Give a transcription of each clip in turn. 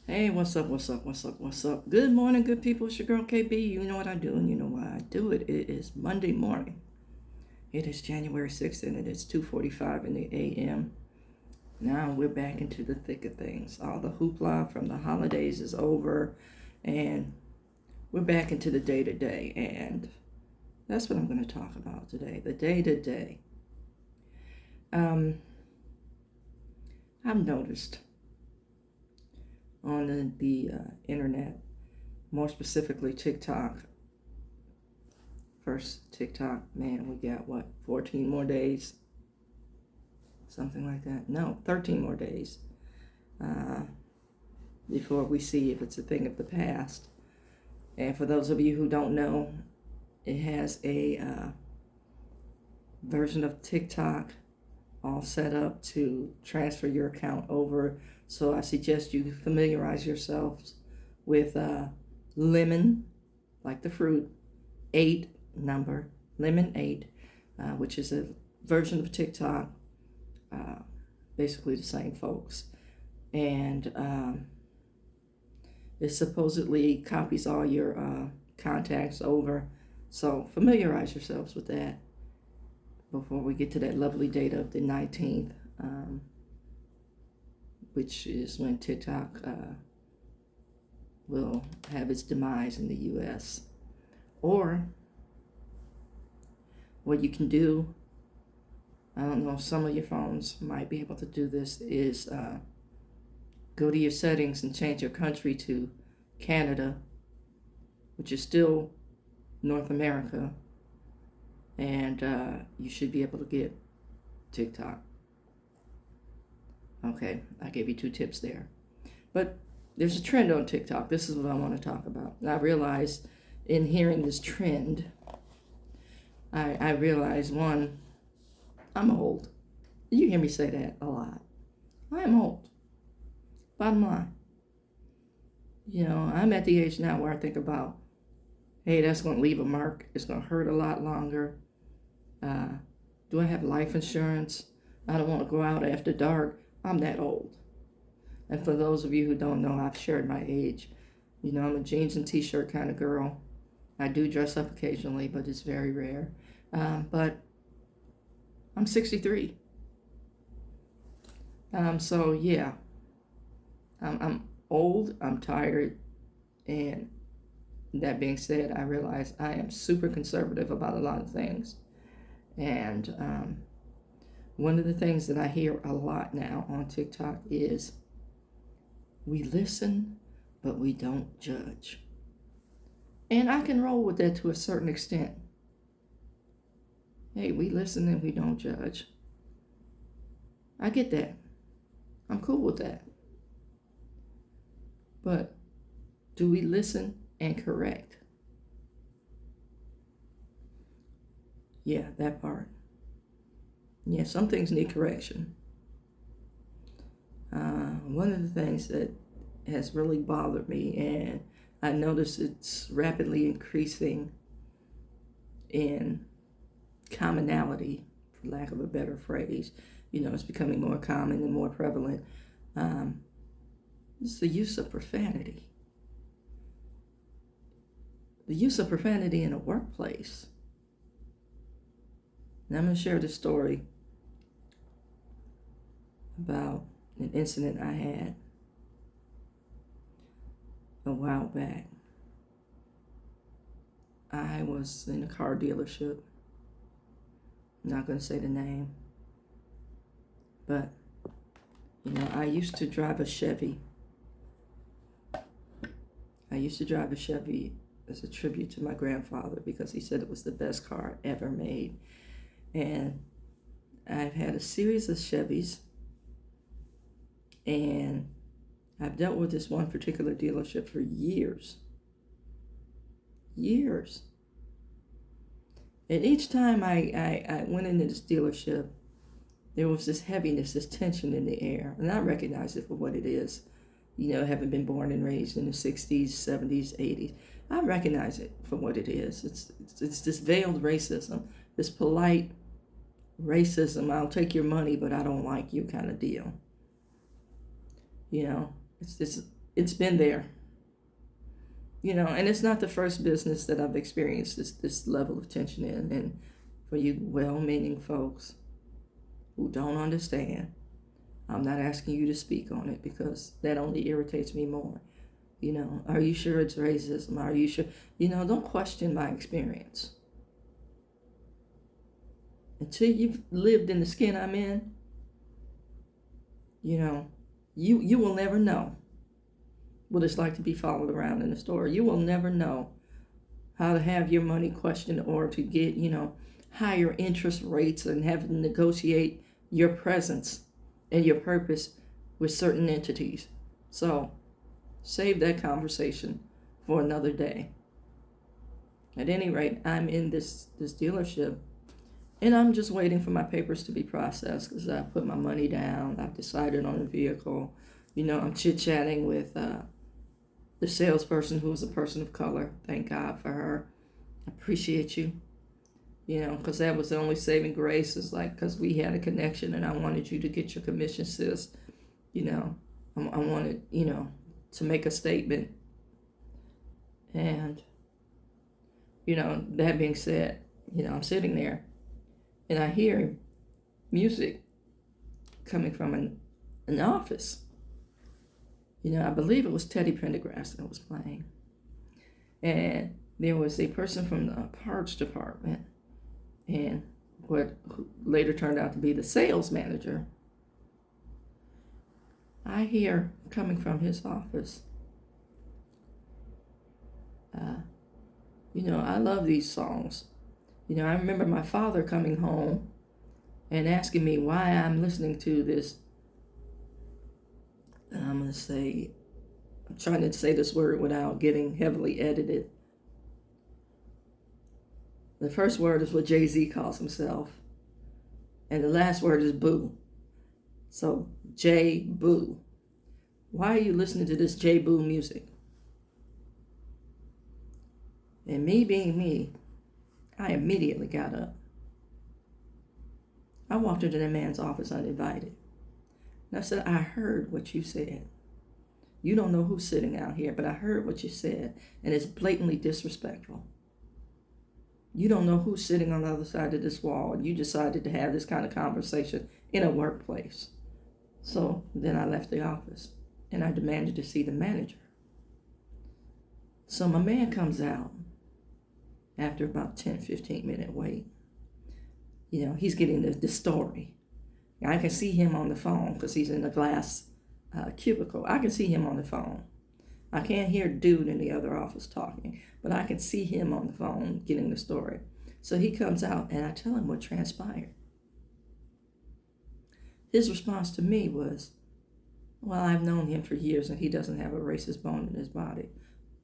Hey, what's up? What's up? What's up? What's up? Good morning, good people. It's your girl KB. You know what I do, and you know why I do it. It is Monday morning. It is January 6th, and it is 2:45 in the a.m. Now we're back into the thick of things. All the hoopla from the holidays is over, and we're back into the day to day. And that's what I'm going to talk about today. The day to day. I've noticed on the internet, more specifically TikTok. First TikTok, man, we got what, 14 more days? Something like that. No, 13 more days uh, before we see if it's a thing of the past. And for those of you who don't know, it has a version of TikTok all set up to transfer your account over. So I suggest you familiarize yourselves with lemon, like the fruit, 8 number, lemon 8, which is a version of TikTok, uh, basically the same folks. And it supposedly copies all your contacts over. So familiarize yourselves with that before we get to that lovely date of the 19th, which is when TikTok will have its demise in the US. Or what you can do, I don't know, some of your phones might be able to do this, is go to your settings and change your country to Canada, which is still North America, and you should be able to get TikTok. Okay, I gave you 2 tips there. But there's a trend on TikTok. This is what I want to talk about. And I realized in hearing this trend, I realized, one, I'm old. You hear me say that a lot. I am old. Bottom line. I'm at the age now where I think about, hey, that's going to leave a mark. It's going to hurt a lot longer. Do I have life insurance? I don't want to go out after dark. I'm that old. And for those of you who don't know, I've shared my age. I'm a jeans and t-shirt kind of girl. I do dress up occasionally, but it's very rare. But I'm 63. So yeah, I'm old, I'm tired, and that being said, I realize I am super conservative about a lot of things. And one of the things that I hear a lot now on TikTok is, we listen, but we don't judge. And I can roll with that to a certain extent. Hey, we listen and we don't judge. I get that. I'm cool with that. But do we listen and correct? Yeah, that part. Yeah, some things need correction. One of the things that has really bothered me, and I notice it's rapidly increasing in commonality, for lack of a better phrase. It's becoming more common and more prevalent. It's the use of profanity. The use of profanity in a workplace. Now I'm going to share this story about an incident I had a while back. I was in a car dealership. I'm not going to say the name. But, I used to drive a Chevy. As a tribute to my grandfather, because he said it was the best car ever made. And I've had a series of Chevys, and I've dealt with this one particular dealership for years. Years. And each time I went into this dealership, there was this heaviness, this tension in the air. And I recognize it for what it is. Having been born and raised in the 60s, 70s, 80s. I recognize it for what it is. It's this veiled racism, this polite racism. I'll take your money, but I don't like you kind of deal. It's this it's been there. And it's not the first business that I've experienced this level of tension in. And for you well-meaning folks who don't understand, I'm not asking you to speak on it because that only irritates me more. Are you sure it's racism? Are you sure? Don't question my experience. Until you've lived in the skin I'm in, you will never know what it's like to be followed around in a store. You will never know how to have your money questioned or to get, higher interest rates and have to negotiate your presence and your purpose with certain entities. So save that conversation for another day. At any rate, I'm in this dealership and I'm just waiting for my papers to be processed because I put my money down. I've decided on a vehicle. I'm chit-chatting with the salesperson who is a person of color. Thank God for her. I appreciate you. Because that was the only saving grace is because we had a connection and I wanted you to get your commission, sis. I wanted, to make a statement. And, that being said, I'm sitting there and I hear music coming from an office. I believe it was Teddy Pendergrass that was playing. And there was a person from the parts department and what later turned out to be the sales manager. I hear coming from his office. I love these songs. I remember my father coming home and asking me why I'm listening to this. I'm trying to say this word without getting heavily edited. The first word is what Jay-Z calls himself. And the last word is boo. So, J-Boo. Why are you listening to this J-Boo music? And me being me, I immediately got up. I walked into that man's office uninvited. And I said, I heard what you said. You don't know who's sitting out here, but I heard what you said, and it's blatantly disrespectful. You don't know who's sitting on the other side of this wall, and you decided to have this kind of conversation in a workplace. So then I left the office, and I demanded to see the manager. So my man comes out after about 10, 15-minute wait. He's getting the story. I can see him on the phone because he's in a glass cubicle. I can see him on the phone. I can't hear dude in the other office talking, but I can see him on the phone getting the story. So he comes out and I tell him what transpired. His response to me was, well, I've known him for years and he doesn't have a racist bone in his body.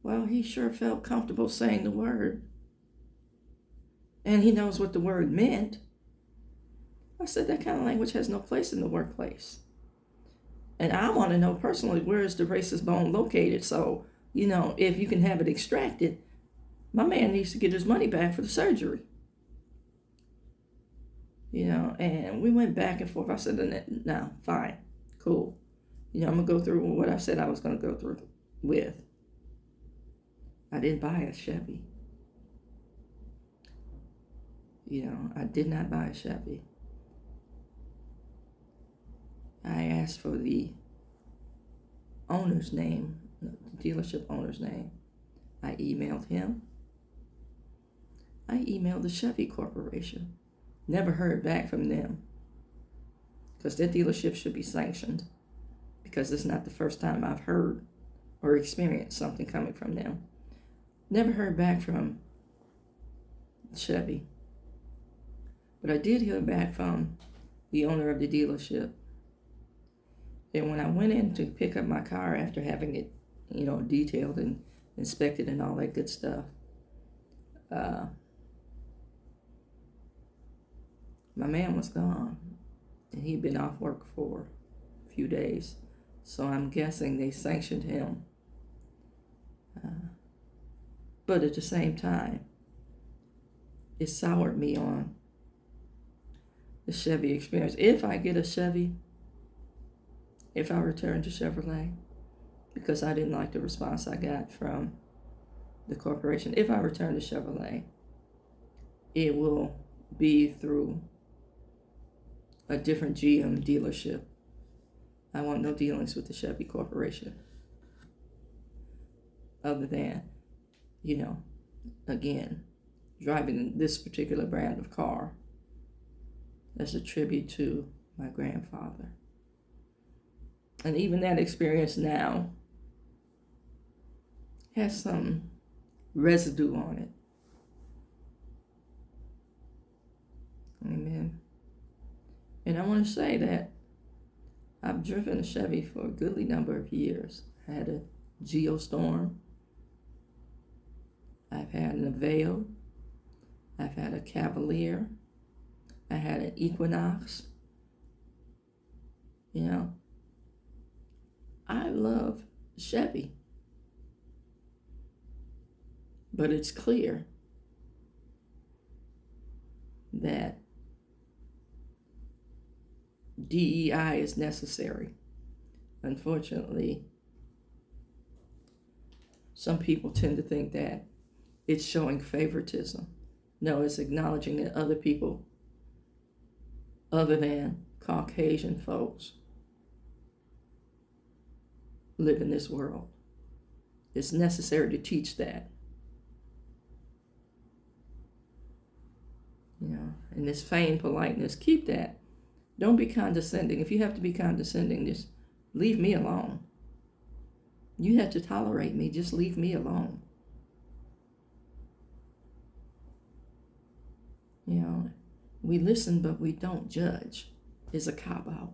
Well, he sure felt comfortable saying the word. And he knows what the word meant. I said, that kind of language has no place in the workplace. And I want to know personally, where is the racist bone located? So, if you can have it extracted, my man needs to get his money back for the surgery. And we went back and forth. I said, no, fine, cool. I'm going to go through what I said I was going to go through with. I didn't buy a Chevy. I did not buy a Chevy. I asked for the owner's name, the dealership owner's name. I emailed him. I emailed the Chevy Corporation. Never heard back from them because their dealership should be sanctioned because it's not the first time I've heard or experienced something coming from them. Never heard back from Chevy. But I did hear back from the owner of the dealership. And when I went in to pick up my car after having it, detailed and inspected and all that good stuff, my man was gone. And he'd been off work for a few days. So I'm guessing they sanctioned him. But at the same time, it soured me on the Chevy experience. If I get a Chevy, if I return to Chevrolet, because I didn't like the response I got from the corporation. If I return to Chevrolet, it will be through a different GM dealership. I want no dealings with the Chevy Corporation other than, again, driving this particular brand of car as a tribute to my grandfather. And even that experience now has some residue on it. Amen. And I want to say that I've driven a Chevy for a goodly number of years. I had a Geostorm. I've had an Aveo. I've had a Cavalier. I had an Equinox. I love Chevy. But it's clear that DEI is necessary. Unfortunately, some people tend to think that it's showing favoritism. No, it's acknowledging that other people, other than Caucasian folks, live in this world. It's necessary to teach that. And this feigned politeness, keep that. Don't be condescending. If you have to be condescending, just leave me alone. You have to tolerate me, just leave me alone. We listen, but we don't judge is a cop-out.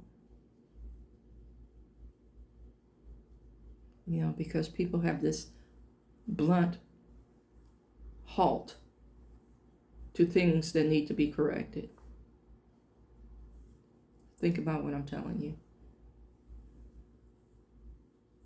Because people have this blunt halt to things that need to be corrected. Think about what I'm telling you.